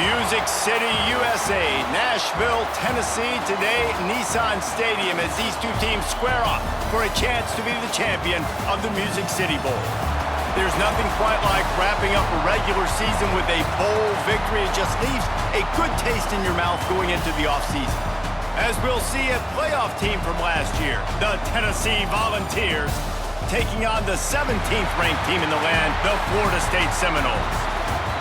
Music City, USA, Nashville, Tennessee. Today, Nissan Stadium as these two teams square off for a chance to be the champion of the Music City Bowl. There's nothing quite like wrapping up a regular season with a bowl victory. It just leaves a good taste in your mouth going into the offseason. As we'll see a playoff team from last year, the Tennessee Volunteers, taking on the 17th ranked team in the land, the Florida State Seminoles.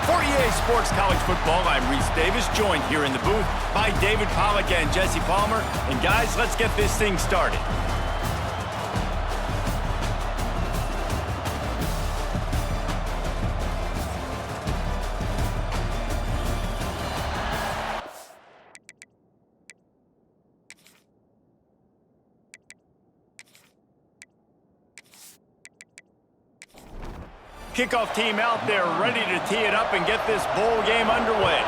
For EA Sports College Football, I'm Reese Davis, joined here in the booth by David Pollack and Jesse Palmer. And guys, let's get this thing started. Kickoff team out there ready to tee it up and get this bowl game underway.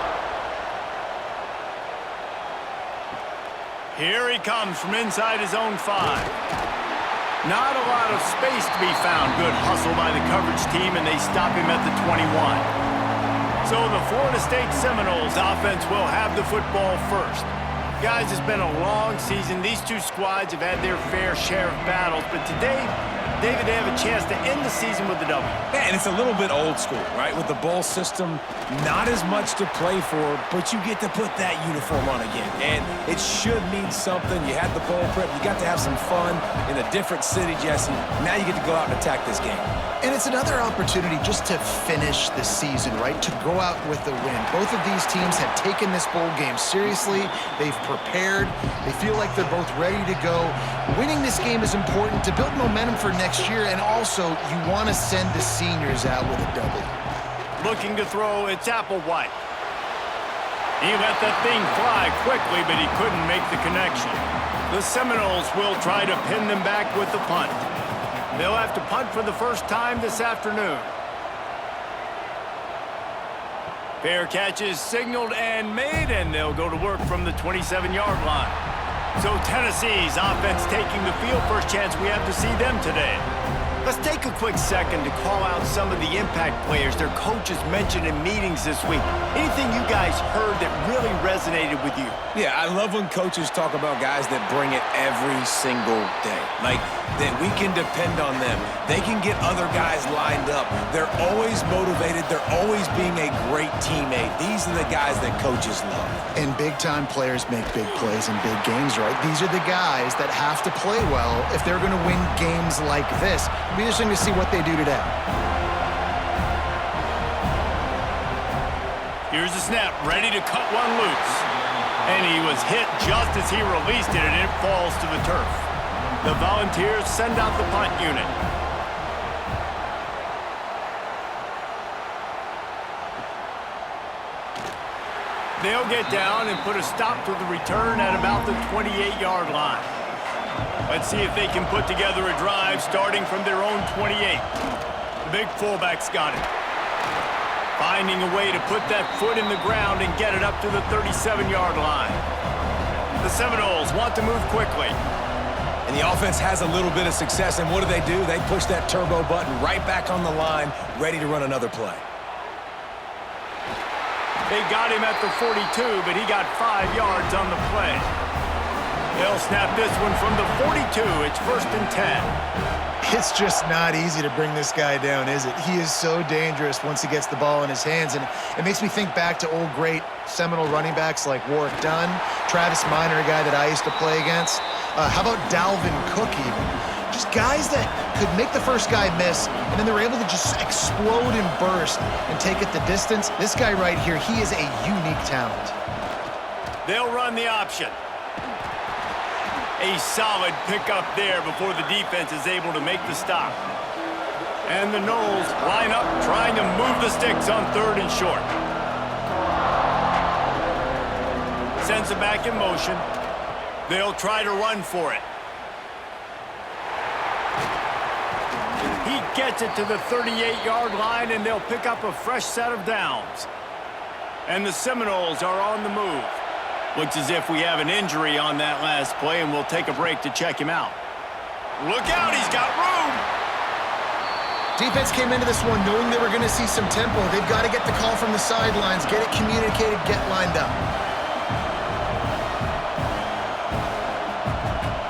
Here he comes from inside his own 5. Not a lot of space to be found. Good hustle by the coverage team, and they stop him at the 21. So the Florida State Seminoles offense will have the football first. Guys, it's been a long season. These two squads have had their fair share of battles, but today, David, they have a chance to end the season with a W. Yeah, and it's a little bit old school, right? With the bowl system, not as much to play for, but you get to put that uniform on again. And it should mean something. You had the bowl prep. You got to have some fun in a different city, Jesse. Now you get to go out and attack this game. And it's another opportunity just to finish the season, right? To go out with a win. Both of these teams have taken this bowl game seriously. They've prepared. They feel like they're both ready to go. Winning this game is important to build momentum for next year, and also you want to send the seniors out with a W. Looking to throw, it's Applewhite. He let that thing fly quickly, but he couldn't make the connection. The Seminoles will try to pin them back with the punt. They'll have to punt for the first time this afternoon. Fair catch is signaled and made, and they'll go to work from the 27-yard line. So Tennessee's offense taking the field. First chance we have to see them today. Let's take a quick second to call out some of the impact players their coaches mentioned in meetings this week. Anything you guys heard that really resonated with you? Yeah, I love when coaches talk about guys that bring it every single day. Like, that we can depend on them. They can get other guys lined up. They're always motivated. They're always being a great teammate. These are the guys that coaches love. And big-time players make big plays in big games, right? These are the guys that have to play well if they're going to win games like this. It'll be interesting to see what they do today. Here's the snap, ready to cut one loose. And he was hit just as he released it, and it falls to the turf. The Volunteers send out the punt unit. They'll get down and put a stop to the return at about the 28-yard line. Let's see if they can put together a drive starting from their own 28. The big fullback's got it. Finding a way to put that foot in the ground and get it up to the 37-yard line. The Seminoles want to move quickly. And the offense has a little bit of success, and what do? They push that turbo button right back on the line, ready to run another play. They got him at the 42, but he got 5 yards on the play. They'll snap this one from the 42. It's 1st and 10. It's just not easy to bring this guy down, is it? He is so dangerous once he gets the ball in his hands, and it makes me think back to old great Seminole running backs like Warwick Dunn, Travis Minor, a guy that I used to play against. How about Dalvin Cook even? Just guys that could make the first guy miss, and then they were able to just explode and burst and take it the distance. This guy right here, he is a unique talent. They'll run the option. A solid pickup there before the defense is able to make the stop. And the Noles line up trying to move the sticks on 3rd and short. Sends it back in motion. They'll try to run for it. He gets it to the 38-yard line, and they'll pick up a fresh set of downs. And the Seminoles are on the move. Looks as if we have an injury on that last play, and we'll take a break to check him out. Look out, he's got room! Defense came into this one knowing they were going to see some tempo. They've got to get the call from the sidelines, get it communicated, get lined up.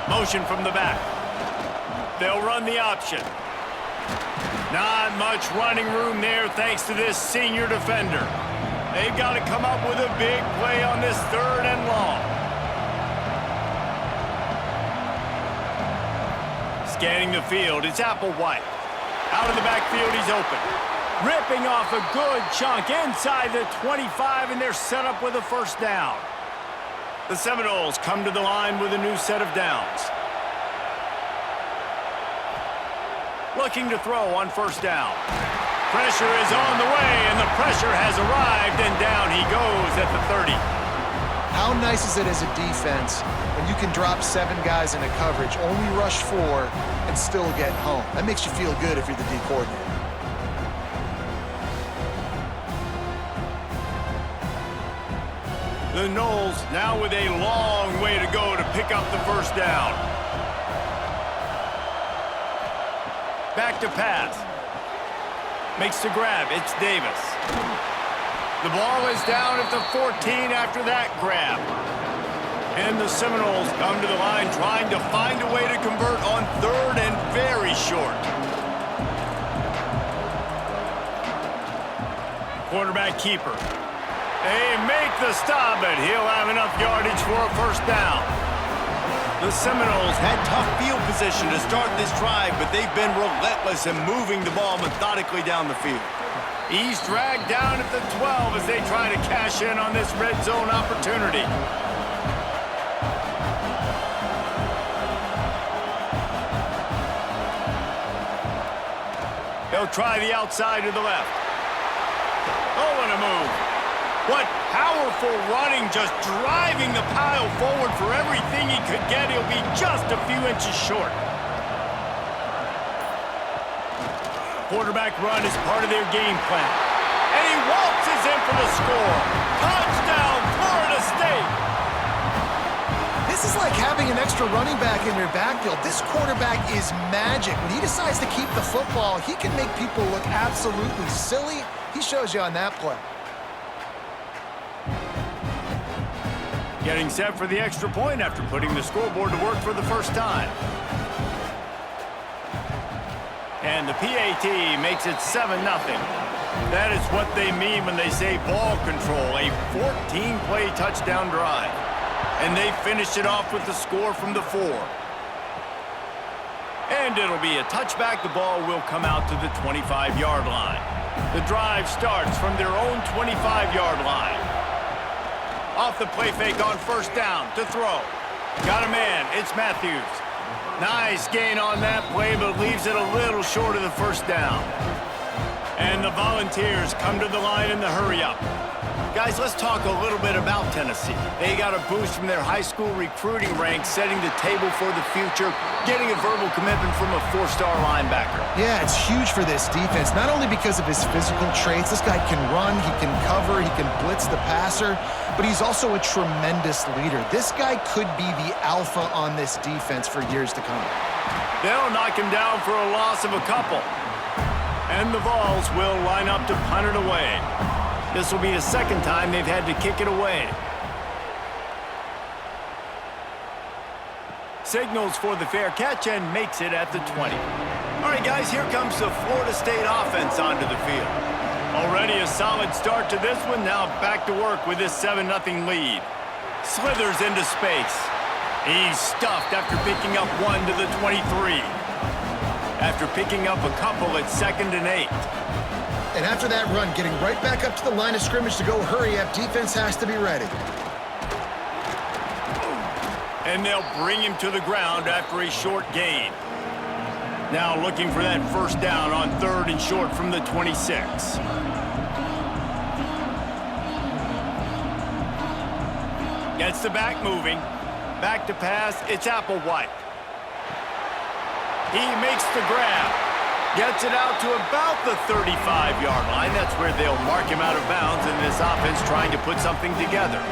Motion from the back. They'll run the option. Not much running room there thanks to this senior defender. They've got to come up with a big play on this 3rd and long. Scanning the field, it's Applewhite. Out of the backfield, he's open. Ripping off a good chunk inside the 25, and they're set up with a first down. The Seminoles come to the line with a new set of downs. Looking to throw on first down. Pressure is on the way, and the pressure has arrived, and down he goes at the 30. How nice is it as a defense when you can drop 7 guys into coverage, only rush 4, and still get home? That makes you feel good if you're the D coordinator. The Noles now with a long way to go to pick up the first down. Back to pass. Makes the grab. It's Davis. The ball is down at the 14 after that grab. And the Seminoles come to the line trying to find a way to convert on 3rd and very short. Quarterback keeper. They make the stop, but he'll have enough yardage for a first down. The Seminoles had tough field position to start this drive, but they've been relentless in moving the ball methodically down the field. He's dragged down at the 12 as they try to cash in on this red zone opportunity. They'll try the outside to the left. Oh, and a move. What powerful running, just driving the pile forward for everything he could get. He'll be just a few inches short. Quarterback run is part of their game plan. And he waltzes in for the score. Touchdown, Florida State. This is like having an extra running back in your backfield. This quarterback is magic. When he decides to keep the football, he can make people look absolutely silly. He shows you on that play. Getting set for the extra point after putting the scoreboard to work for the first time. And the PAT makes it 7-0. That is what they mean when they say ball control, a 14-play touchdown drive. And they finished it off with the score from the 4. And it'll be a touchback. The ball will come out to the 25-yard line. The drive starts from their own 25-yard line. Off the play fake on first down to throw. Got a man. It's Matthews. Nice gain on that play, but leaves it a little short of the first down. And the Volunteers come to the line in the hurry-up. Guys, let's talk a little bit about Tennessee. They got a boost from their high school recruiting ranks, setting the table for the future, getting a verbal commitment from a 4-star linebacker. Yeah, it's huge for this defense, not only because of his physical traits. This guy can run, he can cover, he can blitz the passer, but he's also a tremendous leader. This guy could be the alpha on this defense for years to come. They'll knock him down for a loss of a couple. And the Vols will line up to punt it away. This will be the second time they've had to kick it away. Signals for the fair catch and makes it at the 20. All right, guys, here comes the Florida State offense onto the field. Already a solid start to this one. Now back to work with this 7-0 lead. Slithers into space. He's stuffed after picking up 1 to the 23. After picking up a couple at 2nd and 8. And after that run, getting right back up to the line of scrimmage to go hurry up, defense has to be ready. And they'll bring him to the ground after a short gain. Now looking for that first down on 3rd and short from the 26. Gets the back moving. Back to pass, it's Applewhite. He makes the grab. Gets it out to about the 35-yard line. That's where they'll mark him out of bounds in this offense trying to put something together.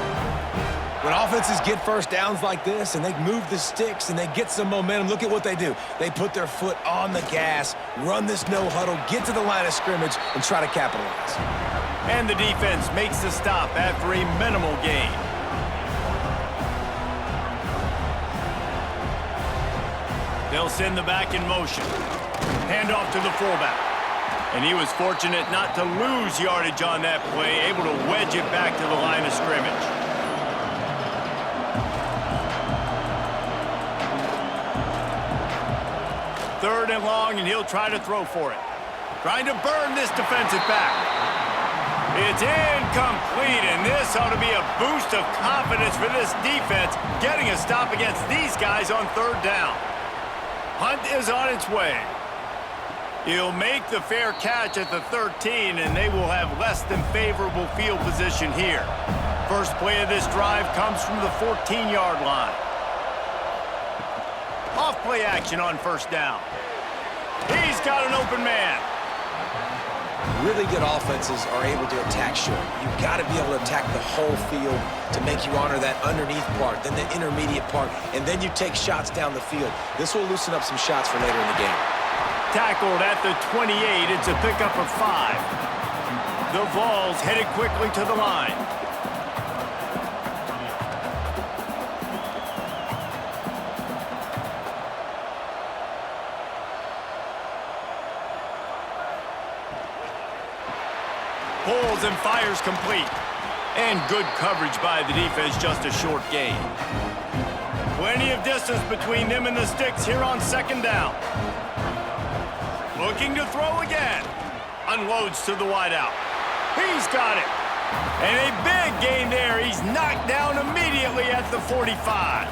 When offenses get first downs like this and they move the sticks and they get some momentum, look at what they do. They put their foot on the gas, run this no huddle, get to the line of scrimmage, and try to capitalize. And the defense makes the stop after a minimal gain. They'll send the back in motion. Handoff to the fullback. And he was fortunate not to lose yardage on that play, able to wedge it back to the line of scrimmage. Third and long, and he'll try to throw for it. Trying to burn this defensive back. It's incomplete, and this ought to be a boost of confidence for this defense, getting a stop against these guys on third down. Hunt is on its way. He'll make the fair catch at the 13, and they will have less than favorable field position here. First play of this drive comes from the 14-yard line. Off-play action on first down. He's got an open man. Really good offenses are able to attack short. You've got to be able to attack the whole field to make you honor that underneath part, then the intermediate part, and then you take shots down the field. This will loosen up some shots for later in the game. Tackled at the 28. It's a pickup of 5. The Vols headed quickly to the line. Pulls and fires complete. And good coverage by the defense, just a short gain. Plenty of distance between them and the sticks here on second down. Looking to throw again. Unloads to the wideout. He's got it. And a big gain there. He's knocked down immediately at the 45.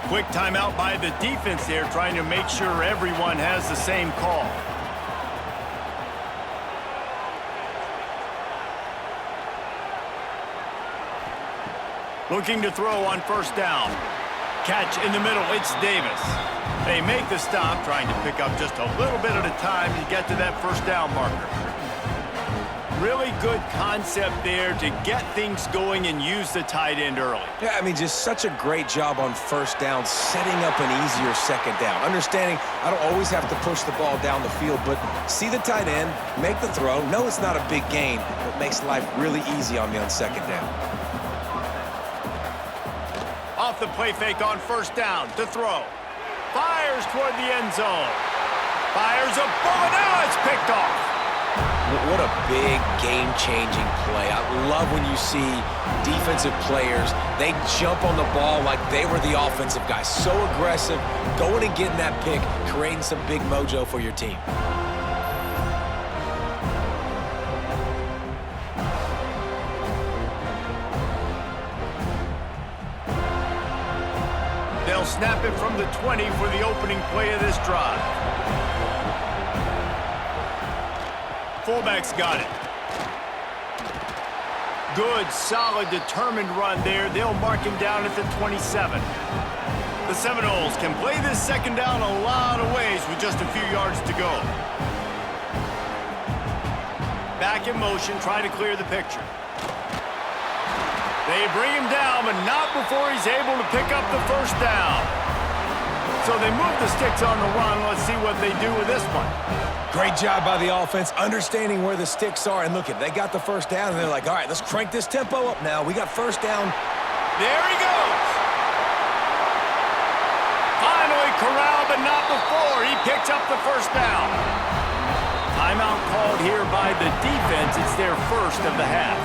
Quick timeout by the defense there, trying to make sure everyone has the same call. Looking to throw on first down. Catch in the middle, it's Davis. They make the stop, trying to pick up just a little bit at a time to get to that first down marker. Really good concept there to get things going and use the tight end early. Yeah, I mean, just such a great job on first down, setting up an easier second down. Understanding I don't always have to push the ball down the field, but see the tight end, make the throw. No, it's not a big gain, but makes life really easy on me on second down. Off the play fake on first down to throw. Fires toward the end zone. Fires a bullet. Now it's picked off. What a big game-changing play. I love when you see defensive players, they jump on the ball like they were the offensive guys. So aggressive, going and getting that pick, creating some big mojo for your team. They'll snap it from the 20 for the opening play of this drive. Fullback's got it. Good, solid, determined run there. They'll mark him down at the 27. The Seminoles can play this second down a lot of ways with just a few yards to go. Back in motion, try to clear the picture. They bring him down, but not before he's able to pick up the first down. So they move the sticks on the run. Let's see what they do with this one. Great job by the offense, understanding where the sticks are. And look, they got the first down, and they're like, all right, let's crank this tempo up now. We got first down. There he goes. Finally corralled, but not before. He picks up the first down. Timeout called here by the defense. It's their first of the half.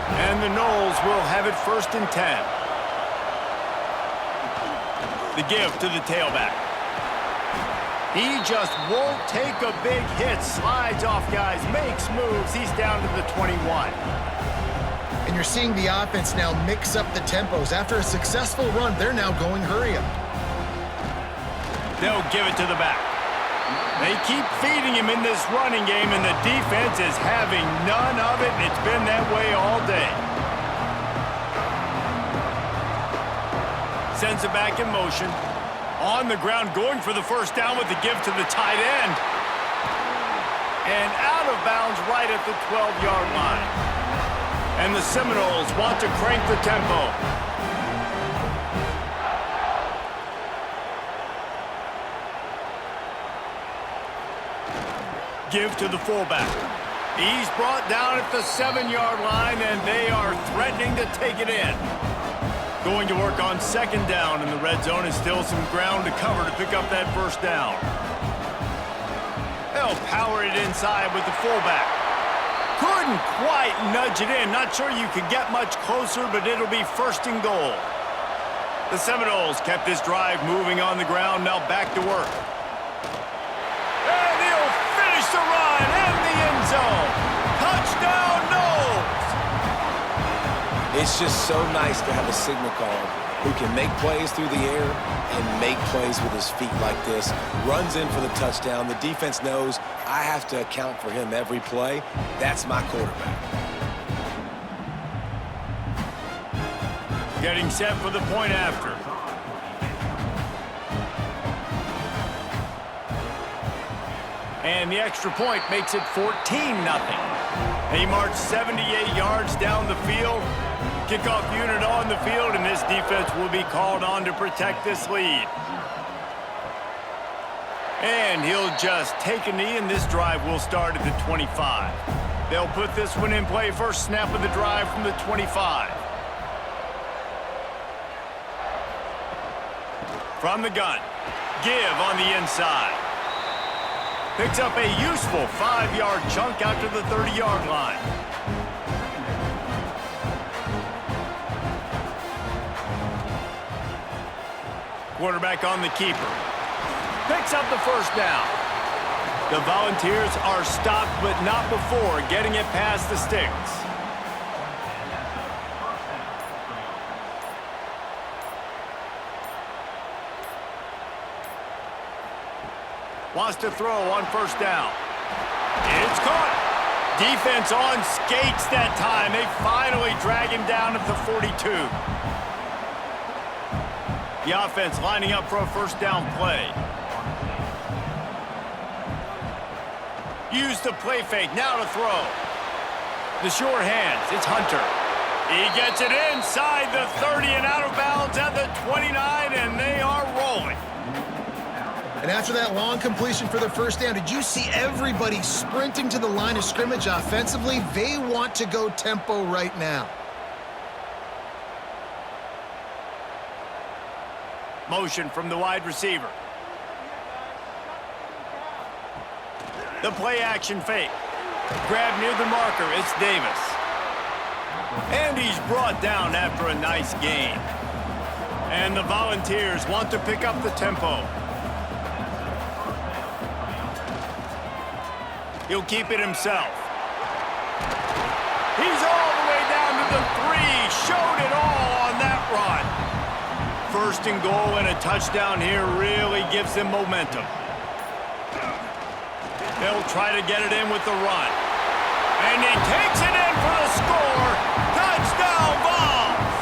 And the Noles will have it 1st and 10. The give to the tailback. He just won't take a big hit. Slides off guys, makes moves. He's down to the 21. And you're seeing the offense now mix up the tempos. After a successful run, they're now going hurry up. They'll give it to the back. They keep feeding him in this running game, and the defense is having none of it, and it's been that way all day. Sends it back in motion. On the ground, going for the first down with the give to the tight end. And out of bounds right at the 12-yard line. And the Seminoles want to crank the tempo. Give to the fullback. He's brought down at the 7-yard line, and they are threatening to take it in. Going to work on second down in the red zone, and still some ground to cover to pick up that first down. They'll power it inside with the fullback. Couldn't quite nudge it in. Not sure you could get much closer, but it'll be first and goal. The Seminoles kept this drive moving on the ground, now back to work. And he'll finish the run in the end zone. Touchdown, Noles! It's just so nice to have a signal caller who can make plays through the air and make plays with his feet like this. Runs in for the touchdown. The defense knows I have to account for him every play. That's my quarterback. Getting set for the point after. And the extra point makes it 14-0. They march 78 yards down the field. Kickoff unit on the field, and this defense will be called on to protect this lead. And he'll just take a knee, and this drive will start at the 25. They'll put this one in play. First snap of the drive from the 25. From the gun. Give on the inside. Picks up a useful 5-yard chunk out to the 30-yard line. Quarterback on the keeper. Picks up the first down. The Volunteers are stopped, but not before getting it past the sticks. Wants to throw on first down. It's caught. Defense on skates that time. They finally drag him down at the 42. The offense lining up for a first down play. Use the play fake. Now to throw. The short hands. It's Hunter. He gets it inside the 30 and out of bounds at the 29, and they are rolling. And after that long completion for the first down, did you see everybody sprinting to the line of scrimmage offensively? They want to go tempo right now. Motion from the wide receiver. The play action fake. Grab near the marker. It's Davis. And he's brought down after a nice gain. And the Volunteers want to pick up the tempo. He'll keep it himself. He's all the way down to the 3. Showed it all on that run. First and goal and a touchdown here really gives them momentum. They'll try to get it in with the run. And he takes it in for the score. Touchdown, Vols!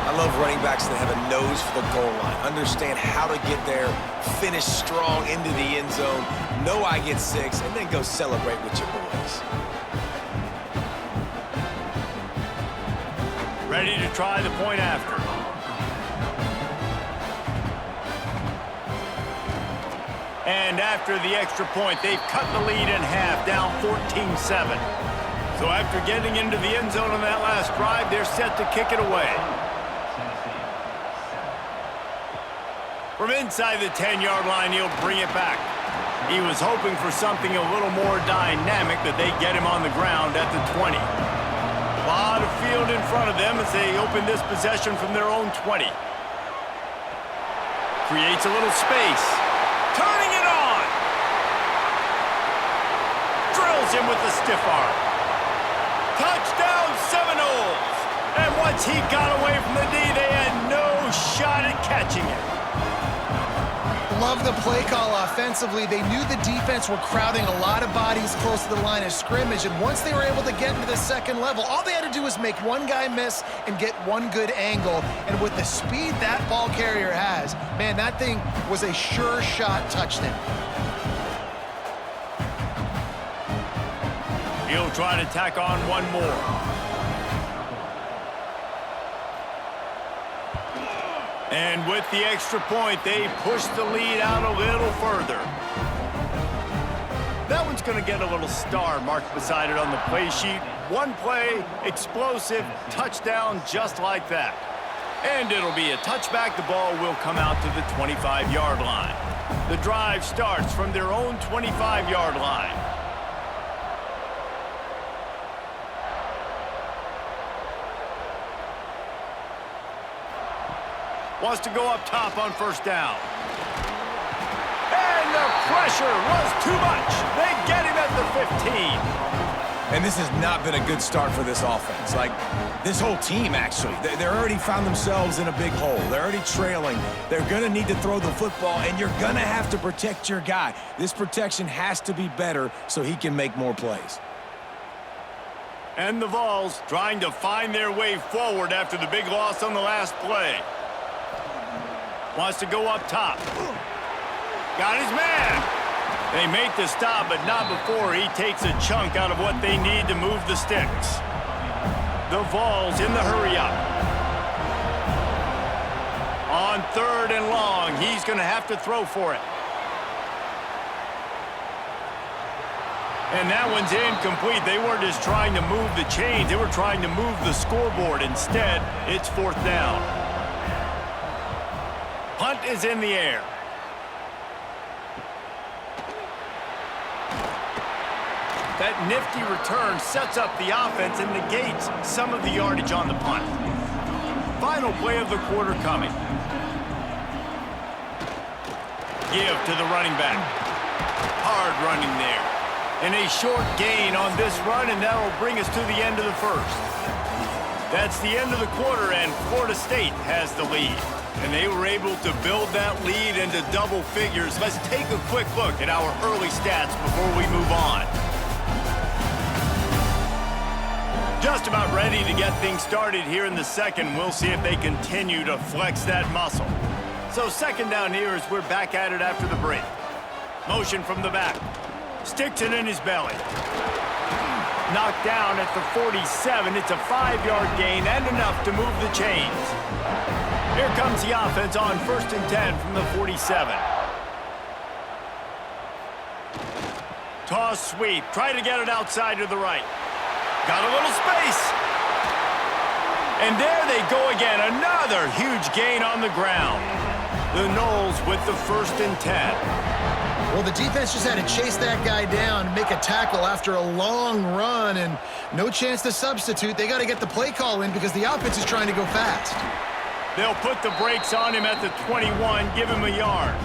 I love running backs that have a nose for the goal line. Understand how to get there, finish strong into the end zone, know I get 6, and then go celebrate with your boys. Ready to try the point after. And after the extra point, they've cut the lead in half, down 14-7. So after getting into the end zone on that last drive, they're set to kick it away. From inside the 10-yard line, he'll bring it back. He was hoping for something a little more dynamic, but they get him on the ground at the 20. A lot of field in front of them as they open this possession from their own 20. Creates a little space. Turning it on. Drills him with the stiff arm. Touchdown, Seminoles. And once he got away from the D, they had no shot at catching it. Love the play call offensively. They knew the defense were crowding a lot of bodies close to the line of scrimmage, and once they were able to get into the second level, all they had to do was make one guy miss and get one good angle. And with the speed that ball carrier has, man, that thing was a sure shot touchdown. He'll try to tack on one more. And with the extra point, they push the lead out a little further. That one's going to get a little star marked beside it on the play sheet. One play, explosive, touchdown just like that. And it'll be a touchback. The ball will come out to the 25-yard line. The drive starts from their own 25-yard line. Wants to go up top on first down. And the pressure was too much. They get him at the 15. And this has not been a good start for this offense. Like, this whole team, actually. They're already found themselves in a big hole. They're already trailing. They're going to need to throw the football, and you're going to have to protect your guy. This protection has to be better so he can make more plays. And the Vols trying to find their way forward after the big loss on the last play. Wants to go up top. Got his man. They make the stop, but not before he takes a chunk out of what they need to move the sticks. The Vols in the hurry-up. On 3rd and long, he's going to have to throw for it. And that one's incomplete. They weren't just trying to move the chains. They were trying to move the scoreboard. Instead, it's 4th down. Punt is in the air. That nifty return sets up the offense and negates some of the yardage on the punt. Final play of the quarter coming. Give to the running back. Hard running there. And a short gain on this run, and that will bring us to the end of the first. That's the end of the quarter, and Florida State has the lead. And they were able to build that lead into double figures. Let's take a quick look at our early stats before we move on. Just about ready to get things started here in the second. We'll see if they continue to flex that muscle. So second down here as we're back at it after the break. Motion from the back. Sticks it in his belly. Knocked down at the 47. It's a 5-yard gain and enough to move the chains. Here comes the offense on 1st and 10 from the 47. Toss sweep. Try to get it outside to the right. Got a little space. And there they go again. Another huge gain on the ground. The Noles with the 1st and 10. Well, the defense just had to chase that guy down, make a tackle after a long run, and no chance to substitute. They got to get the play call in because the offense is trying to go fast. They'll put the brakes on him at the 21, give him a yard.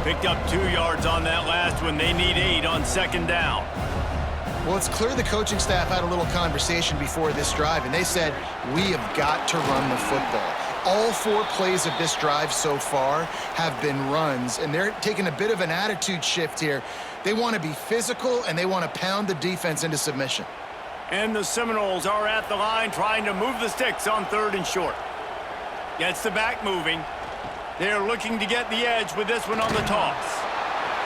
Picked up 2 yards on that last one. They need 8 on 2nd down. Well, it's clear the coaching staff had a little conversation before this drive, and they said, we have got to run the football. All 4 plays of this drive so far have been runs, and they're taking a bit of an attitude shift here. They want to be physical, and they want to pound the defense into submission. And the Seminoles are at the line trying to move the sticks on 3rd and short. Gets the back moving. They're looking to get the edge with this one on the toss.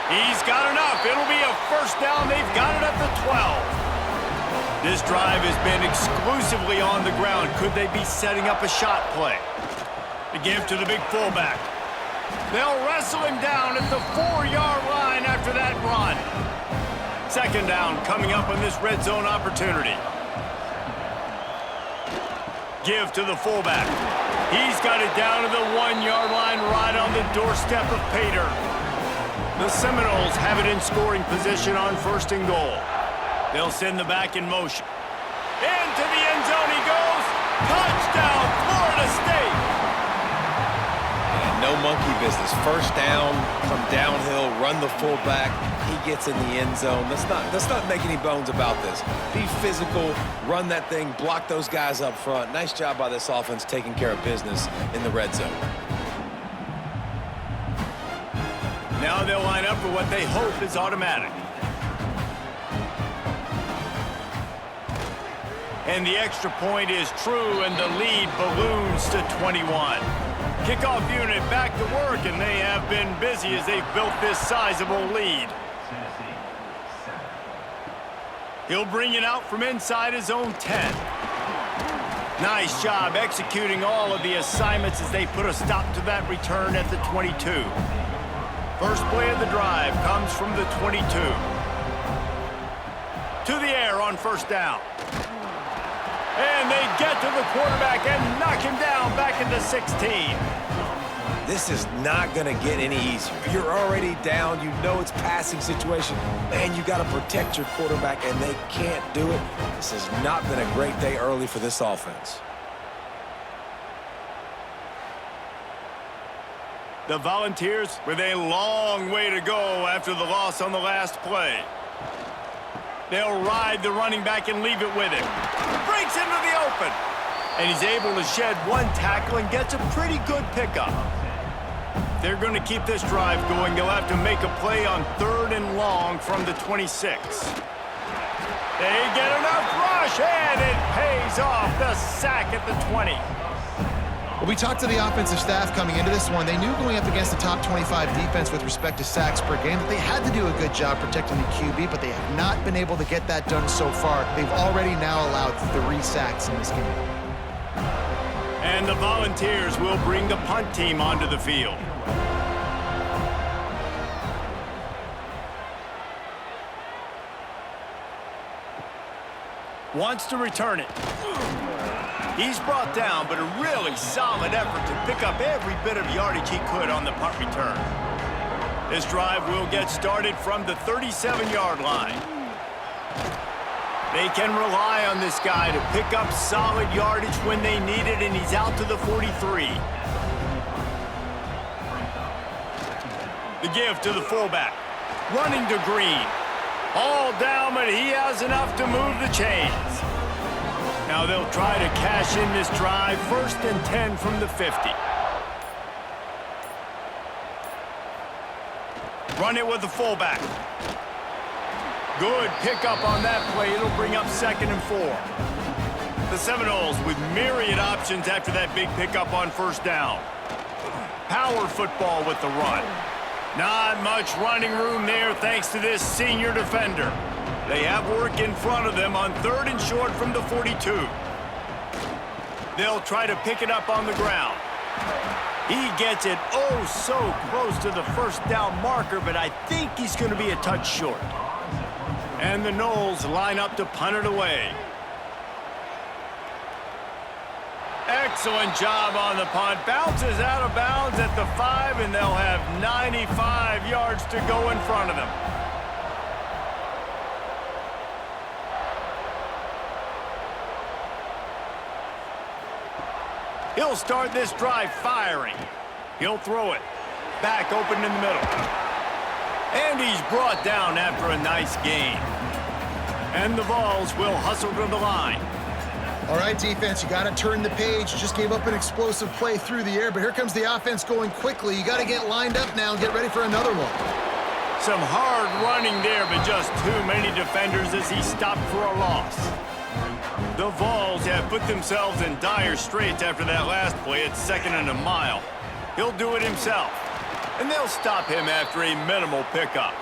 He's got enough. It'll be a 1st down. They've got it at the 12. This drive has been exclusively on the ground. Could they be setting up a shot play? The give to the big fullback. They'll wrestle him down at the 4-yard line after that run. 2nd down coming up on this red zone opportunity. Give to the fullback. He's got it down to the 1-yard line right on the doorstep of Pater. The Seminoles have it in scoring position on 1st and goal. They'll send the back in motion. Into the end zone he goes. Touchdown, Florida State. And no monkey business. 1st down, come downhill, run the fullback. He gets in the end zone. Let's not make any bones about this. Be physical, run that thing, block those guys up front. Nice job by this offense taking care of business in the red zone. Now they'll line up for what they hope is automatic. And the extra point is true, and the lead balloons to 21. Kickoff unit back to work, and they have been busy as they've built this sizable lead. He'll bring it out from inside his own 10. Nice job executing all of the assignments as they put a stop to that return at the 22. First play of the drive comes from the 22. to the air on first down. And they get to the quarterback and knock him down back into 16. This is not going to get any easier. You're already down. You know it's passing situation. Man, you got to protect your quarterback, and they can't do it. This has not been a great day early for this offense. The Volunteers with a long way to go after the loss on the last play. They'll ride the running back and leave it with him. Breaks into the open. And he's able to shed one tackle and gets a pretty good pickup. They're going to keep this drive going. They'll have to make a play on 3rd and long from the 26. They get enough rush, and it pays off. The sack at the 20. Well, we talked to the offensive staff coming into this one. They knew going up against the top 25 defense with respect to sacks per game that they had to do a good job protecting the QB, but they have not been able to get that done so far. They've already now allowed 3 sacks in this game. And the Volunteers will bring the punt team onto the field. Wants to return it. He's brought down, but a really solid effort to pick up every bit of yardage he could on the punt return. This drive will get started from the 37-yard line. They can rely on this guy to pick up solid yardage when they need it, and he's out to the 43. The give to the fullback. Running to Green. All down, but he has enough to move the chains. Now they'll try to cash in this drive. 1st and 10 from the 50. Run it with the fullback. Good pickup on that play. It'll bring up 2nd and 4. The Seminoles with myriad options after that big pickup on 1st down. Power football with the run. Not much running room there thanks to this senior defender. They have work in front of them on 3rd and short from the 42. They'll try to pick it up on the ground. He gets it oh so close to the 1st down marker, but I think he's going to be a touch short. And the Noles line up to punt it away. Excellent job on the punt. Bounces out of bounds at the 5, and they'll have 95 yards to go in front of them. He'll start this drive firing. He'll throw it. Back open in the middle. And he's brought down after a nice gain. And the Vols will hustle to the line. All right, defense, you got to turn the page. You just gave up an explosive play through the air, but here comes the offense going quickly. You got to get lined up now and get ready for another one. Some hard running there, but just too many defenders as he stopped for a loss. The Vols have put themselves in dire straits after that last play at 2nd and a mile. He'll do it himself, and they'll stop him after a minimal pickup.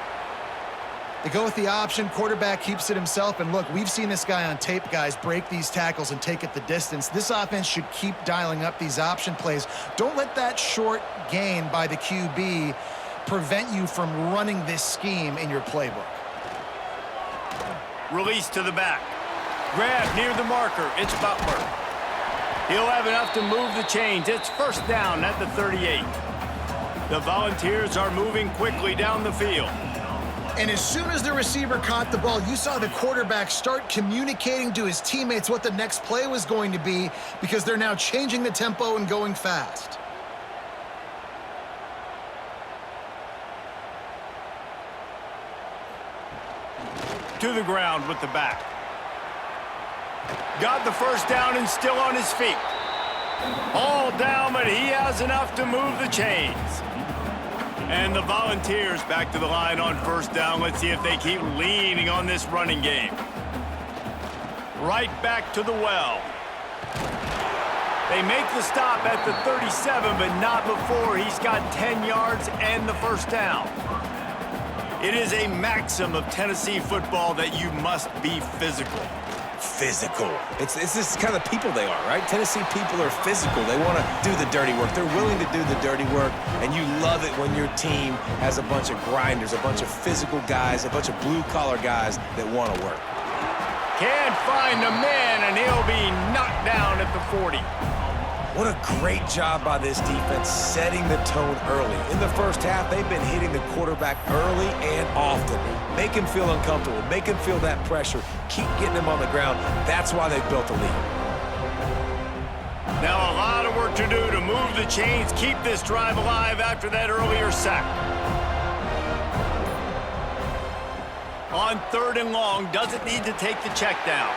They go with the option. Quarterback keeps it himself. And look, we've seen this guy on tape, guys, break these tackles and take it the distance. This offense should keep dialing up these option plays. Don't let that short gain by the QB prevent you from running this scheme in your playbook. Release to the back. Grab near the marker. It's Butler. He'll have enough to move the chains. It's 1st down at the 38. The Volunteers are moving quickly down the field. And as soon as the receiver caught the ball, you saw the quarterback start communicating to his teammates what the next play was going to be because they're now changing the tempo and going fast. To the ground with the back. Got the 1st down and still on his feet. All down, but he has enough to move the chains. And the Volunteers back to the line on 1st down. Let's see if they keep leaning on this running game. Right back to the well. They make the stop at the 37, but not before he's got 10 yards and the 1st down. It is a maxim of Tennessee football that you must be physical. Physical. It's this kind of people they are, right? Tennessee people are physical. They want to do the dirty work. They're willing to do the dirty work, and you love it when your team has a bunch of grinders, a bunch of physical guys, a bunch of blue-collar guys that want to work. Can't find the man, and he'll be knocked down at the 40. What a great job by this defense setting the tone early. In the first half, they've been hitting the quarterback early and often. Make him feel uncomfortable. Make him feel that pressure. Keep getting him on the ground. That's why they've built a lead. Now a lot of work to do to move the chains, keep this drive alive after that earlier sack. On 3rd and long, doesn't need to take the check down.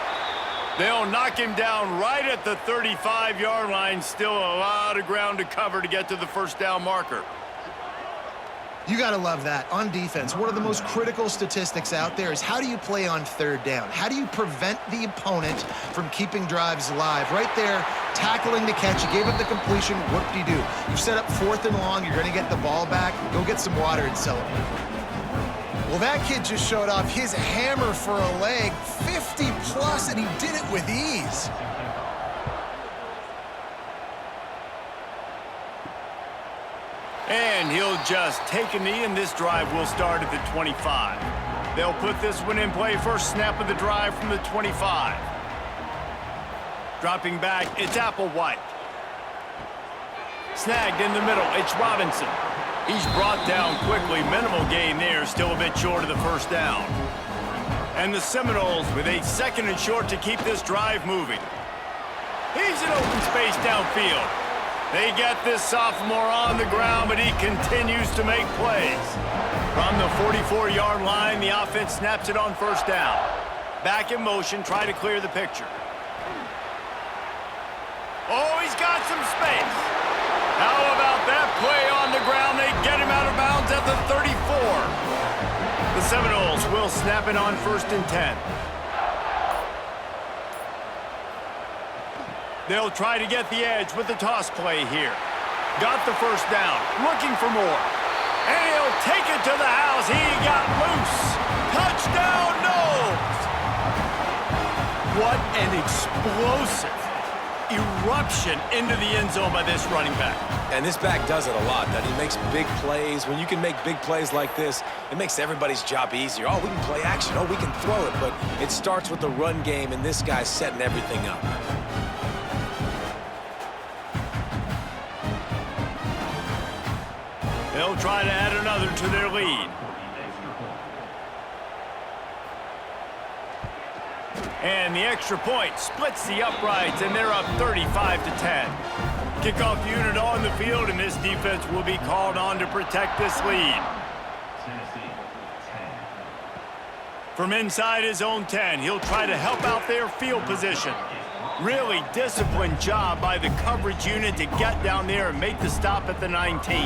They'll knock him down right at the 35-yard line. Still a lot of ground to cover to get to the first down marker. You got to love that. On defense, one of the most critical statistics out there is how do you play on 3rd down? How do you prevent the opponent from keeping drives alive? Right there, tackling the catch. You gave up the completion. Whoop-de-doo. You've set up 4th and long. You're going to get the ball back. Go get some water and celebrate. Well, that kid just showed off his hammer for a leg, 50-plus, and he did it with ease. And he'll just take a knee, and this drive will start at the 25. They'll put this one in play. First snap of the drive from the 25. Dropping back, it's Applewhite. Snagged in the middle, it's Robinson. He's brought down quickly. Minimal gain there, still a bit short of the first down. And the Seminoles with a 2nd and short to keep this drive moving. He's in open space downfield. They get this sophomore on the ground, but he continues to make plays. From the 44-yard line, the offense snaps it on first down. Back in motion, try to clear the picture. Oh, he's got some space. How about that play on the ground? They get him out of bounds at the 34. The Seminoles will snap it on 1st and 10. They'll try to get the edge with the toss play here. Got the first down, looking for more. And he'll take it to the house. He got loose. Touchdown, Noles! What an explosive eruption into the end zone by this running back. And this back does it a lot, that he makes big plays. When you can make big plays like this, it makes everybody's job easier. Oh, we can play action. Oh, we can throw it. But it starts with the run game, and this guy's setting everything up. They'll try to add another to their lead. And the extra point splits the uprights, and they're up 35-10. Kickoff unit on the field, and this defense will be called on to protect this lead. From inside his own 10, he'll try to help out their field position. Really disciplined job by the coverage unit to get down there and make the stop at the 19.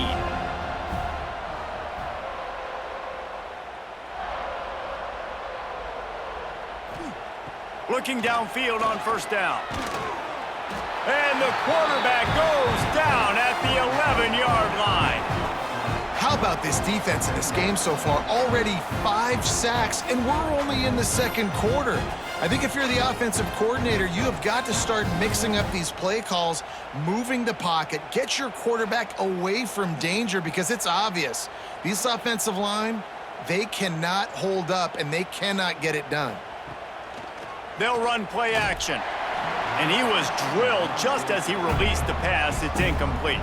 Looking downfield on first down. And the quarterback goes down at the 11-yard line. How about this defense in this game so far? Already 5 sacks, and we're only in the 2nd quarter. I think if you're the offensive coordinator, you have got to start mixing up these play calls, moving the pocket, get your quarterback away from danger, because it's obvious. These offensive line, they cannot hold up, and they cannot get it done. They'll run play action. And he was drilled just as he released the pass. It's incomplete.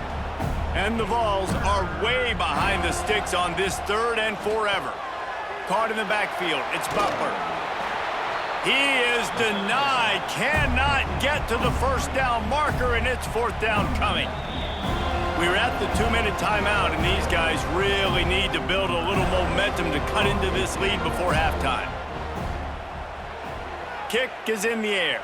And the Vols are way behind the sticks on this 3rd and forever. Caught in the backfield. It's Butler. He is denied. Cannot get to the first down marker, and it's 4th down coming. We're at the 2-minute timeout, and these guys really need to build a little momentum to cut into this lead before halftime. Kick is in the air.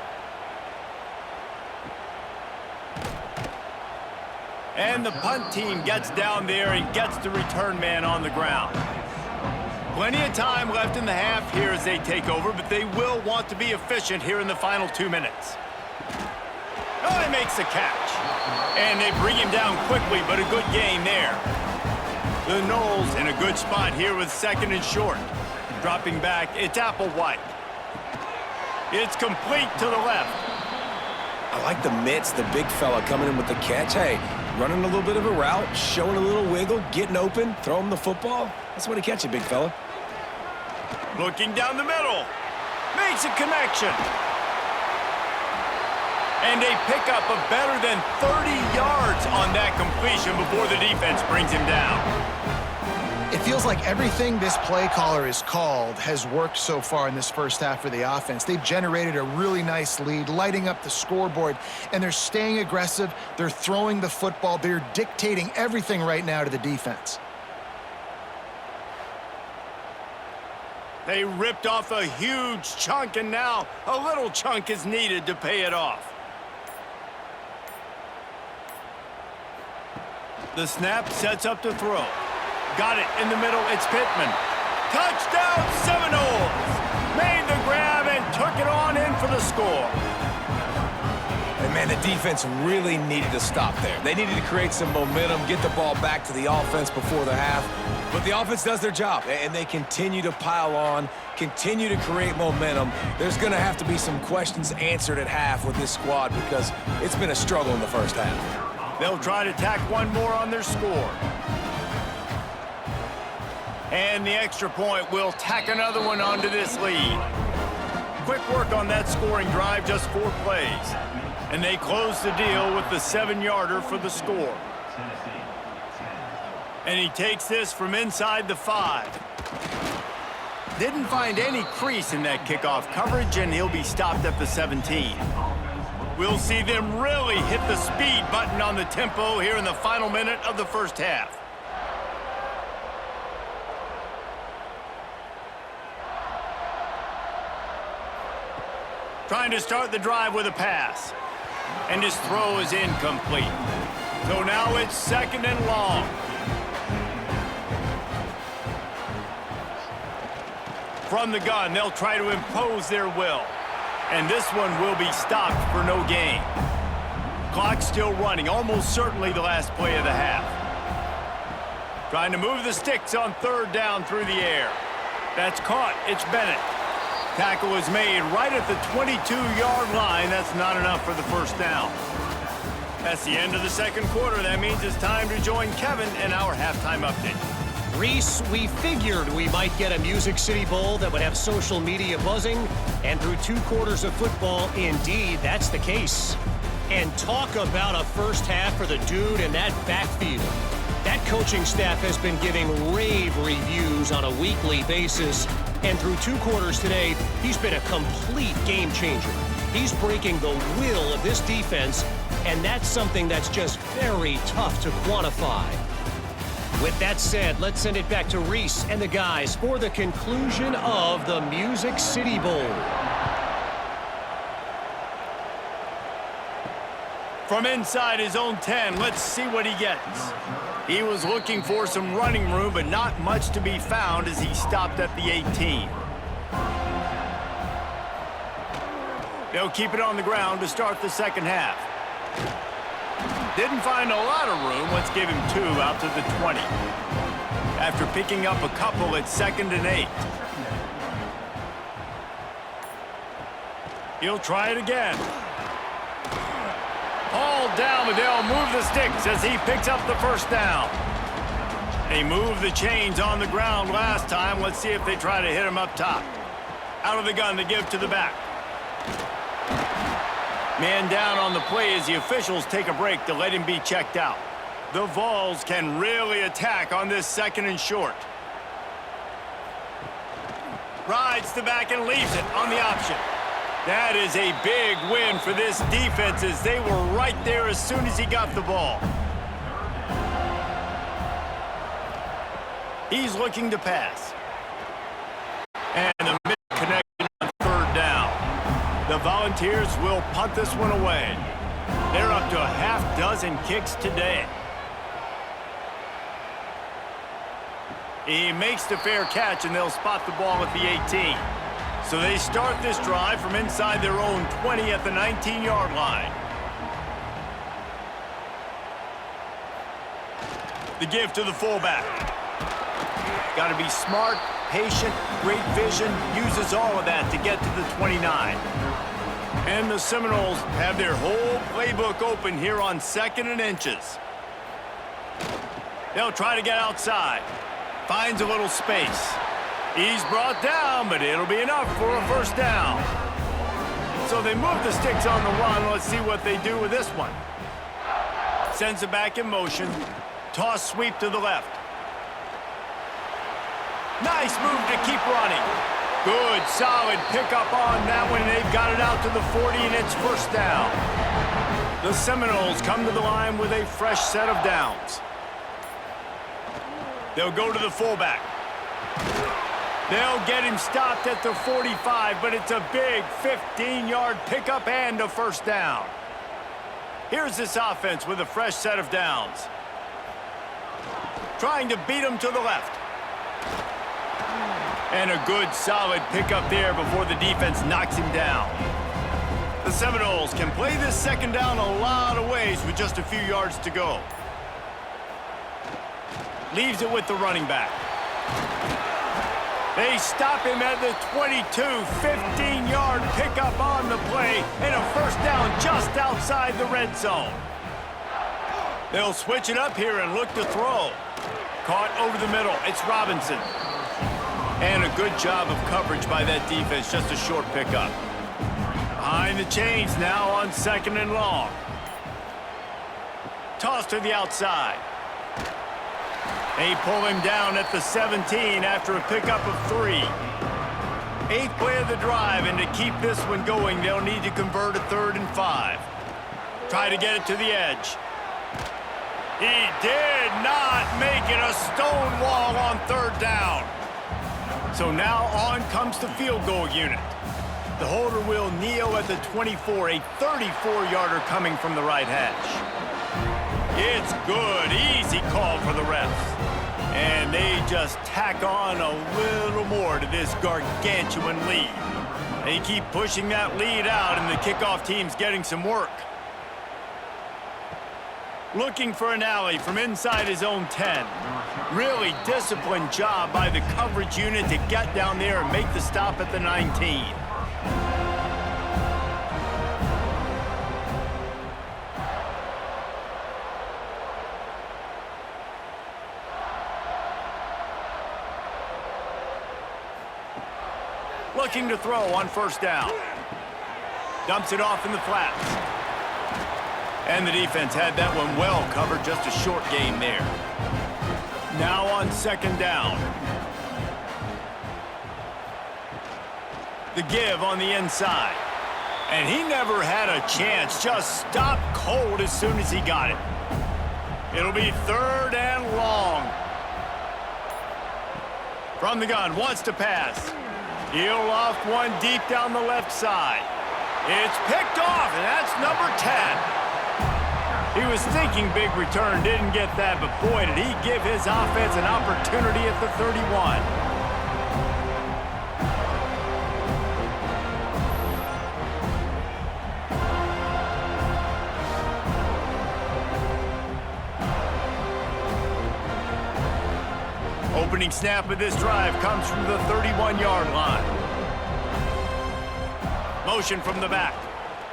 And the punt team gets down there and gets the return man on the ground. Plenty of time left in the half here as they take over, but they will want to be efficient here in the final 2 minutes. Oh, he makes the catch. And they bring him down quickly, but a good gain there. The Noles in a good spot here with 2nd and short. Dropping back, it's Applewhite. It's complete to the left. I like the mitts, the big fella coming in with the catch. Hey, running a little bit of a route, showing a little wiggle, getting open, throwing the football. That's the way to catch it, big fella. Looking down the middle. Makes a connection. And a pickup of better than 30 yards on that completion before the defense brings him down. It feels like everything this play caller has called has worked so far in this first half for the offense. They've generated a really nice lead, lighting up the scoreboard, and they're staying aggressive. They're throwing the football. They're dictating everything right now to the defense. They ripped off a huge chunk, and now a little chunk is needed to pay it off. The snap sets up to throw. Got it in the middle. It's Pittman. Touchdown, Seminoles! Made the grab and took it on in for the score. And, man, the defense really needed to stop there. They needed to create some momentum, get the ball back to the offense before the half. But the offense does their job, and they continue to pile on, continue to create momentum. There's going to have to be some questions answered at half with this squad because it's been a struggle in the first half. They'll try to tack one more on their score. And the extra point will tack another one onto this lead. Quick work on that scoring drive, just 4 plays. And they close the deal with the 7-yarder for the score. And he takes this from inside the 5. Didn't find any crease in that kickoff coverage, and he'll be stopped at the 17. We'll see them really hit the speed button on the tempo here in the final minute of the first half. Trying to start the drive with a pass. And his throw is incomplete. So now it's 2nd and long. From the gun, they'll try to impose their will. And this one will be stopped for no gain. Clock still running, almost certainly the last play of the half. Trying to move the sticks on 3rd down through the air. That's caught. It's Bennett. Tackle is made right at the 22-yard line. That's not enough for the first down. That's the end of the 2nd quarter. That means it's time to join Kevin in our halftime update. Reese, we figured we might get a Music City Bowl that would have social media buzzing, and through 2 quarters of football, indeed, that's the case. And talk about a first half for the dude in that backfield. That coaching staff has been giving rave reviews on a weekly basis, and through 2 quarters today, he's been a complete game changer. He's breaking the will of this defense, and that's something that's just very tough to quantify. With that said, let's send it back to Reese and the guys for the conclusion of the Music City Bowl. From inside his own 10, let's see what he gets. He was looking for some running room, but not much to be found as he stopped at the 18. They'll keep it on the ground to start the 2nd half. Didn't find a lot of room. Let's give him 2 out to the 20. After picking up a couple, it's 2nd and 8. He'll try it again. Hauled down, but they'll move the sticks as he picks up the first down. They moved the chains on the ground last time. Let's see if they try to hit him up top. Out of the gun to give to the back. Man down on the play as the officials take a break to let him be checked out. The Vols can really attack on this 2nd and short. Rides the back and leaves it on the option. That is a big win for this defense as they were right there as soon as he got the ball. He's looking to pass. And the mid-connection on 3rd down. The Volunteers will punt this one away. They're up to a half-dozen kicks today. He makes the fair catch, and they'll spot the ball at the 18. So they start this drive from inside their own 20 at the 19-yard line. The give to the fullback. Got to be smart, patient, great vision, uses all of that to get to the 29. And the Seminoles have their whole playbook open here on 2nd and inches. They'll try to get outside. Finds a little space. He's brought down, but it'll be enough for a first down. So they move the sticks on the run. Let's see what they do with this one. Sends it back in motion. Toss sweep to the left. Nice move to keep running. Good, solid pickup on that one. They've got it out to the 40, and it's first down. The Seminoles come to the line with a fresh set of downs. They'll go to the fullback. They'll get him stopped at the 45, but it's a big 15-yard pickup and a first down. Here's this offense with a fresh set of downs. Trying to beat him to the left. And a good, solid pickup there before the defense knocks him down. The Seminoles can play this second down a lot of ways with just a few yards to go. Leaves it with the running back. They stop him at the 22, 15-yard pickup on the play, and a first down just outside the red zone. They'll switch it up here and look to throw. Caught over the middle. It's Robinson. And a good job of coverage by that defense, just a short pickup. Behind the chains now on second and long. Toss to the outside. They pull him down at the 17 after a pickup of 3. 8th play of the drive, and to keep this one going, they'll need to convert a 3rd and 5. Try to get it to the edge. He did not make it, a stone wall on 3rd down. So now on comes the field goal unit. The holder will kneel at the 24, a 34-yarder coming from the right hash. It's good, easy call for the refs. And they just tack on a little more to this gargantuan lead. They keep pushing that lead out, and the kickoff team's getting some work. Looking for an alley from inside his own 10. Really disciplined job by the coverage unit to get down there and make the stop at the 19. Looking to throw on first down. Dumps it off in the flats. And the defense had that one well covered, just a short gain there. Now on second down. The give on the inside. And he never had a chance, just stopped cold as soon as he got it. It'll be 3rd and long. From the gun, wants to pass. He'll loft one deep down the left side. It's picked off, and that's number 10. He was thinking big return, didn't get that, but boy, did he give his offense an opportunity at the 31. Opening snap of this drive comes from the 31-yard line. Motion from the back.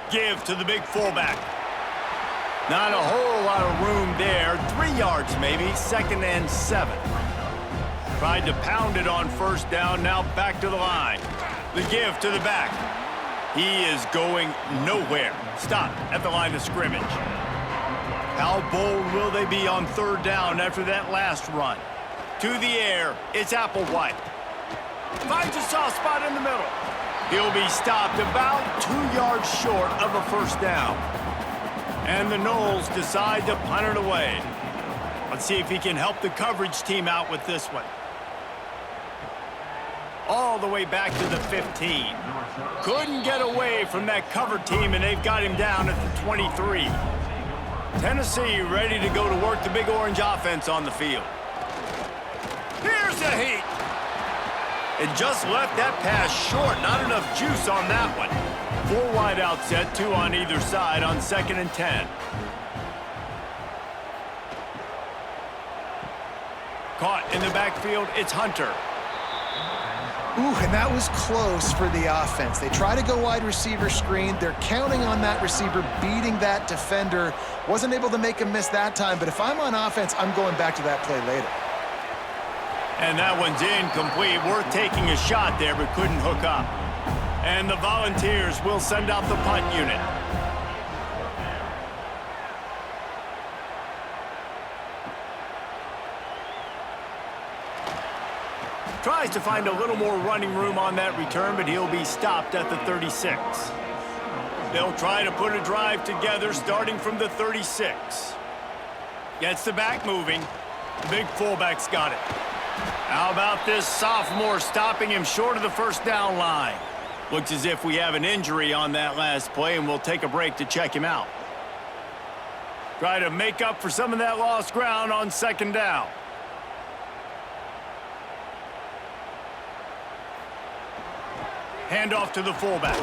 Give to the big fullback. Not a whole lot of room there. 3 yards maybe, 2nd and 7. Tried to pound it on first down, now back to the line. The give to the back. He is going nowhere. Stopped at the line of scrimmage. How bold will they be on 3rd down after that last run? To the air, it's Applewhite. Finds a soft spot in the middle. He'll be stopped about 2 yards short of a first down. And the Noles decide to punt it away. Let's see if he can help the coverage team out with this one. All the way back to the 15. Couldn't get away from that cover team, and they've got him down at the 23. Tennessee ready to go to work the Big Orange offense on the field. Here's a heat. It just left that pass short. Not enough juice on that one. 4 wide out set, 2 on either side on 2nd and 10. Caught in the backfield, it's Hunter. Ooh, and that was close for the offense. They try to go wide receiver screen. They're counting on that receiver beating that defender. Wasn't able to make him miss that time, but if I'm on offense, I'm going back to that play later. And that one's incomplete. Worth taking a shot there, but couldn't hook up. And the Volunteers will send out the punt unit. Tries to find a little more running room on that return, but he'll be stopped at the 36. They'll try to put a drive together starting from the 36. Gets the back moving. The big fullback's got it. How about this sophomore stopping him short of the first down line? Looks as if we have an injury on that last play, and we'll take a break to check him out. Try to make up for some of that lost ground on second down. Handoff to the fullback.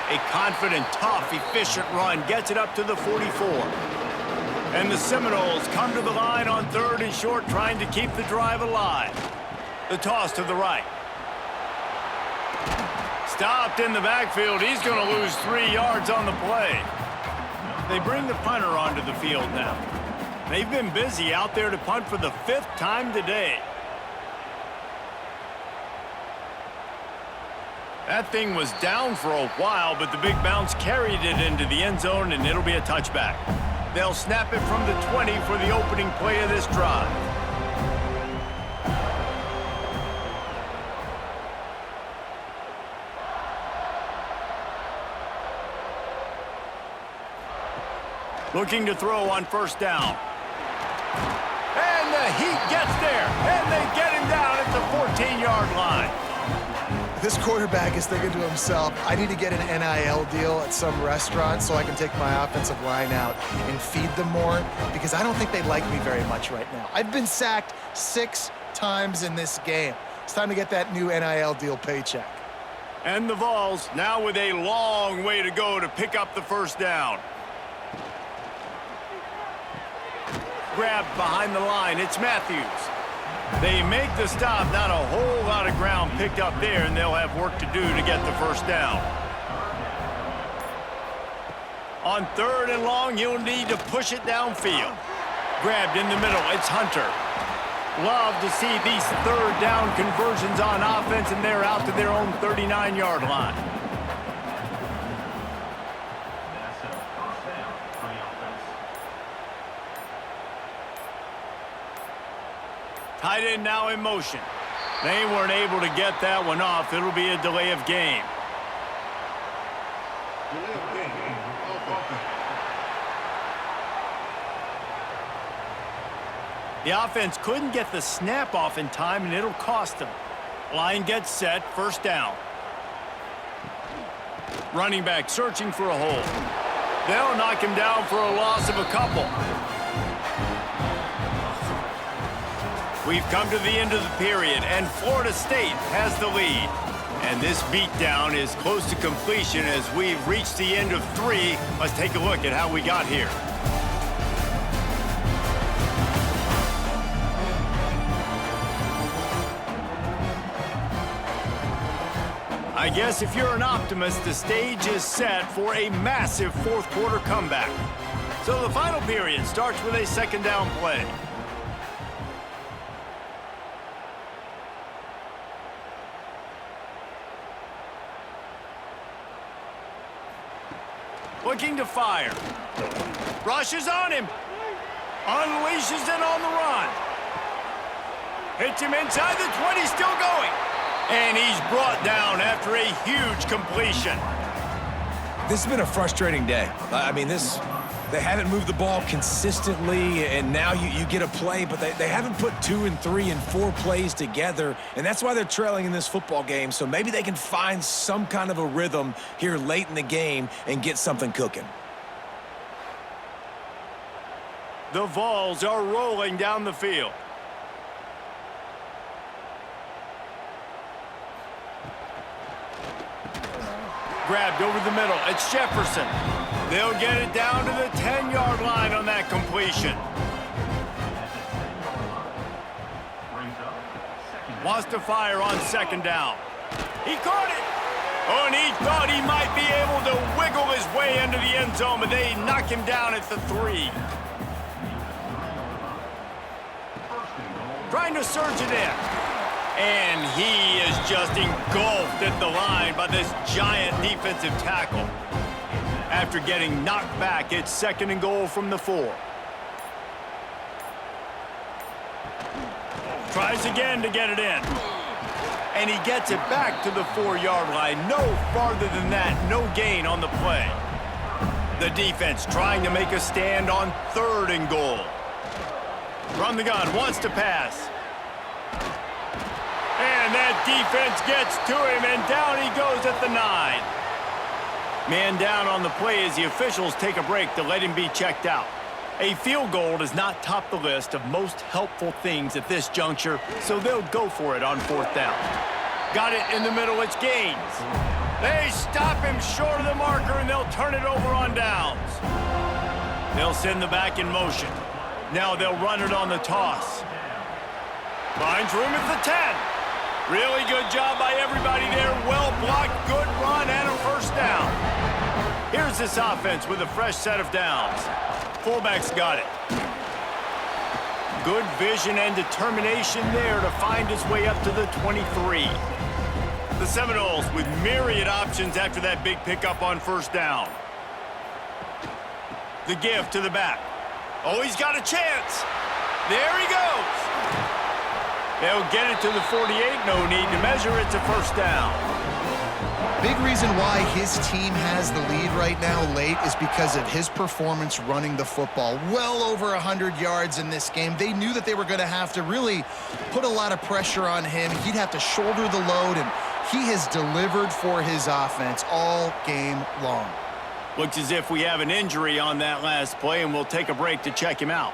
A confident, tough, efficient run gets it up to the 44. And the Seminoles come to the line on 3rd and short, trying to keep the drive alive. The toss to the right. Stopped in the backfield. He's going to lose 3 yards on the play. They bring the punter onto the field now. They've been busy out there to punt for the 5th time today. That thing was down for a while, but the big bounce carried it into the end zone, and it'll be a touchback. They'll snap it from the 20 for the opening play of this drive. Looking to throw on first down. And the heat gets there, and they get him down at the 14-yard line. This quarterback is thinking to himself, I need to get an NIL deal at some restaurant so I can take my offensive line out and feed them more, because I don't think they like me very much right now. I've been sacked 6 times in this game. It's time to get that new NIL deal paycheck. And the Vols now with a long way to go to pick up the first down. Grabbed behind the line, it's Matthews. They make the stop, not a whole lot of ground picked up there, and they'll have work to do to get the first down. On 3rd and long, you'll need to push it downfield. Grabbed in the middle, it's Hunter. Love to see these 3rd down conversions on offense, and they're out to their own 39-yard line. Tight end now in motion. They weren't able to get that one off. It'll be a delay of game. The offense couldn't get the snap off in time, and it'll cost them. Line gets set, first down. Running back searching for a hole. They'll knock him down for a loss of a couple. We've come to the end of the period, and Florida State has the lead. And this beatdown is close to completion as we've reached the end of 3. Let's take a look at how we got here. I guess if you're an optimist, the stage is set for a massive 4th quarter comeback. So the final period starts with a second down play. Looking to fire. Rushes on him. Unleashes it on the run. Hits him inside the 20, still going. And he's brought down after a huge completion. This has been a frustrating day. I mean, they haven't moved the ball consistently, and now you get a play, but they haven't put 2 and 3 and 4 plays together, and that's why they're trailing in this football game. So maybe they can find some kind of a rhythm here late in the game and get something cooking. The Vols are rolling down the field. Grabbed over the middle. It's Jefferson. They'll get it down to the 10-yard line on that completion. Wants to fire on second down. He caught it. Oh, and he thought he might be able to wiggle his way into the end zone, but they knock him down at the 3. trying to surge it in. And he is just engulfed at the line by this giant defensive tackle. After getting knocked back, it's 2nd and goal from the 4. Tries again to get it in. And he gets it back to the 4-yard line. No farther than that, no gain on the play. The defense trying to make a stand on 3rd and goal. From the gun, wants to pass. And that defense gets to him, and down he goes at the 9. Man down on the play as the officials take a break to let him be checked out. A field goal does not top the list of most helpful things at this juncture, so they'll go for it on 4th down. Got it in the middle, it's Gaines. They stop him short of the marker, and they'll turn it over on downs. They'll send the back in motion. Now they'll run it on the toss. Finds room at the 10. Really good job by everybody there. Well blocked, good run, and a 1st down. Here's this offense with a fresh set of downs. Fullback's got it. Good vision and determination there to find his way up to the 23. The Seminoles with myriad options after that big pickup on 1st down. The give to the back. Oh, he's got a chance. There he goes. They'll get it to the 48. No need to measure. It's a 1st down. Big reason why his team has the lead right now late is because of his performance running the football. Well over 100 yards in this game. They knew that they were going to have to really put a lot of pressure on him. He'd have to shoulder the load, and he has delivered for his offense all game long. Looks as if we have an injury on that last play, and we'll take a break to check him out.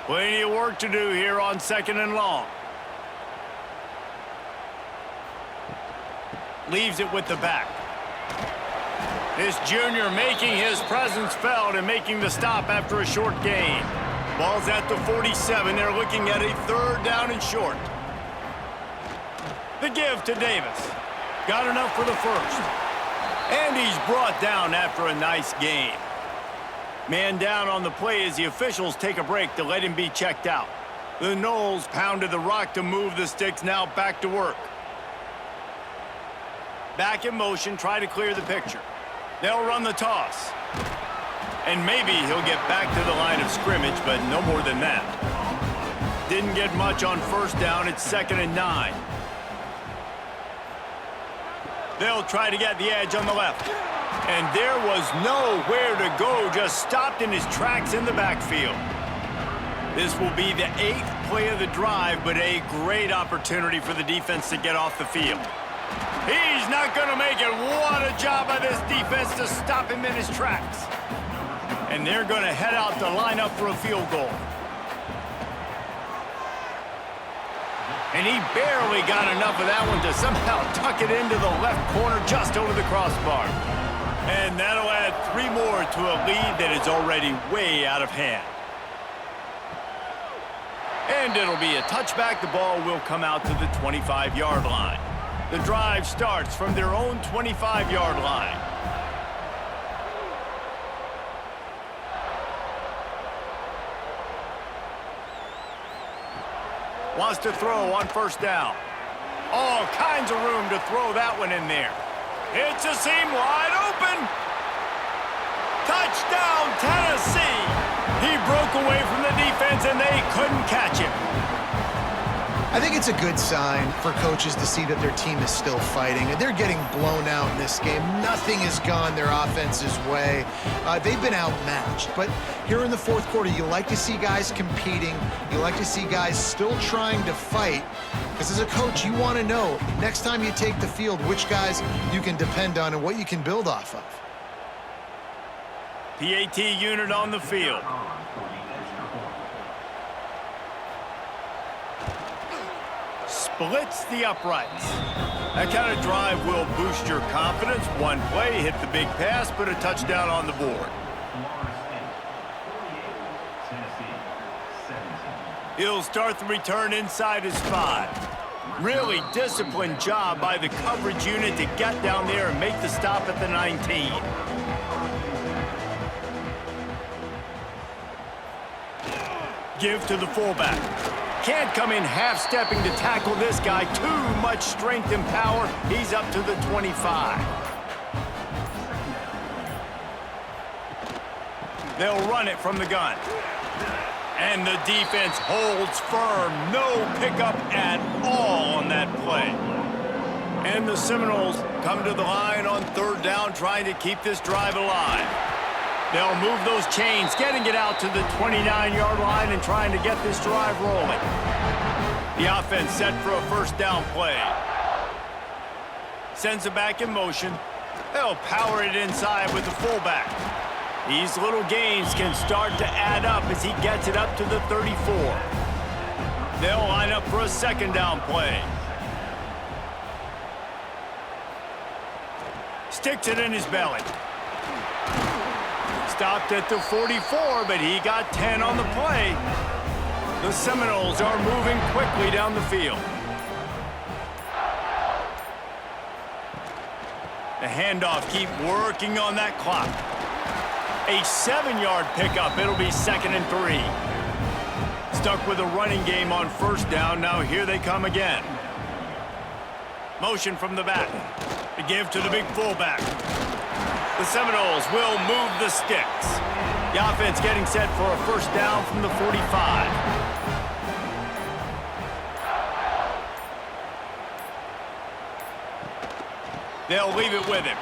Plenty of work to do here on 2nd and long. Leaves it with the back. This junior making his presence felt and making the stop after a short gain. Ball's at the 47. They're looking at a 3rd down and short. The give to Davis. Got enough for the 1st. And he's brought down after a nice gain. Man down on the play as the officials take a break to let him be checked out. The Noles pounded the rock to move the sticks, now back to work. Back in motion, try to clear the picture. They'll run the toss. And maybe he'll get back to the line of scrimmage, but no more than that. Didn't get much on 1st down. It's 2nd and 9. They'll try to get the edge on the left. And there was nowhere to go, just stopped in his tracks in the backfield. This will be the 8th play of the drive, but a great opportunity for the defense to get off the field. He's not going to make it. What a job by this defense to stop him in his tracks. And they're going to head out to line up for a field goal. And he barely got enough of that one to somehow tuck it into the left corner just over the crossbar. And that'll add 3 more to a lead that is already way out of hand. And it'll be a touchback. The ball will come out to the 25-yard line. The drive starts from their own 25-yard line. Wants to throw on 1st down. All kinds of room to throw that one in there. It's a seam wide open. Touchdown, Tennessee. He broke away from the defense, and they couldn't catch him. I think it's a good sign for coaches to see that their team is still fighting. They're getting blown out in this game. Nothing has gone their offense's way. They've been outmatched. But here in the 4th quarter, you like to see guys competing. You like to see guys still trying to fight. Because as a coach, you want to know, next time you take the field, which guys you can depend on and what you can build off of. PAT unit on the field. Splits the uprights. That kind of drive will boost your confidence. One play, hit the big pass, put a touchdown on the board. He'll start the return inside his 5. Really disciplined job by the coverage unit to get down there and make the stop at the 19. Give to the fullback. can't come in half-stepping to tackle this guy. Too much strength and power. He's up to the 25. They'll run it from the gun. And the defense holds firm. No pickup at all on that play. And the Seminoles come to the line on 3rd down, trying to keep this drive alive. They'll move those chains, getting it out to the 29-yard line and trying to get this drive rolling. The offense set for a 1st down play. Sends it back in motion. They'll power it inside with the fullback. These little gains can start to add up as he gets it up to the 34. They'll line up for a 2nd down play. Sticks it in his belly. Stopped at the 44, but he got 10 on the play. The Seminoles are moving quickly down the field. The handoff, keep working on that clock. A 7-yard pickup. It'll be 2nd and 3. Stuck with a running game on 1st down. Now here they come again. Motion from the back. The give to the big fullback. The Seminoles will move the sticks. The offense getting set for a 1st down from the 45. They'll leave it with him.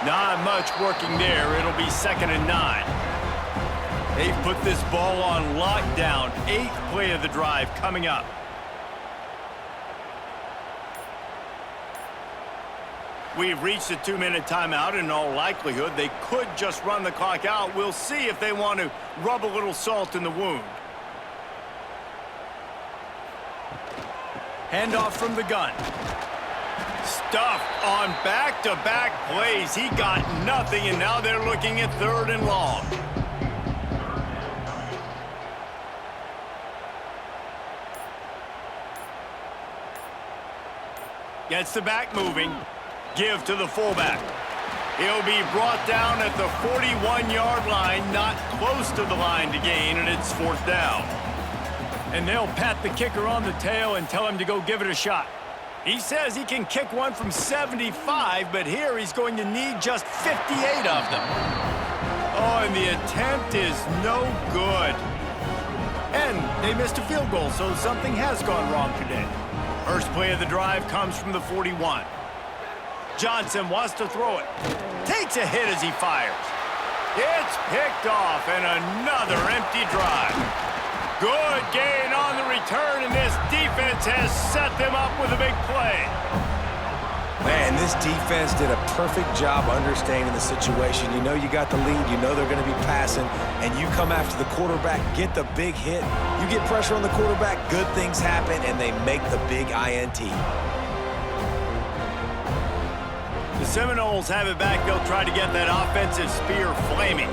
Not much working there. It'll be 2nd and 9. They've put this ball on lockdown. 8th play of the drive coming up. We've reached a 2-minute timeout. In all likelihood, they could just run the clock out. We'll see if they want to rub a little salt in the wound. Handoff from the gun. Stuffed on back-to-back plays. He got nothing, and now they're looking at 3rd and long. Gets the back moving. Give to the fullback. He'll be brought down at the 41-yard line, not close to the line to gain, and it's 4th down. And they'll pat the kicker on the tail and tell him to go give it a shot. He says he can kick one from 75, but here he's going to need just 58 of them. Oh, and the attempt is no good. And they missed a field goal, so something has gone wrong today. First play of the drive comes from the 41. Johnson wants to throw it. Takes a hit as he fires. It's picked off, and another empty drive. Good gain on the return, and this defense has set them up with a big play. Man, this defense did a perfect job understanding the situation. You know you got the lead. You know they're going to be passing, and you come after the quarterback, get the big hit. You get pressure on the quarterback, good things happen, and they make the big INT. The Seminoles have it back. They'll try to get that offensive spear flaming.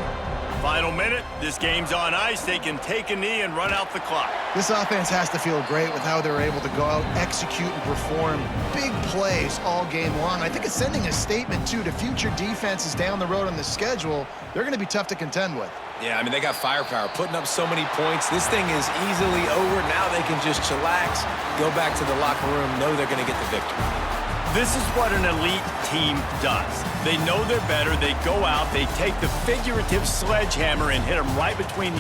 Final minute. This game's on ice. They can take a knee and run out the clock. This offense has to feel great with how they're able to go out, execute, and perform big plays all game long. I think it's sending a statement, too, to future defenses down the road on the schedule. They're going to be tough to contend with. Yeah, I mean, they got firepower, putting up so many points. This thing is easily over. Now they can just chillax, go back to the locker room, know they're going to get the victory. This is what an elite team does. They know they're better. They go out, they take the figurative sledgehammer and hit them right between the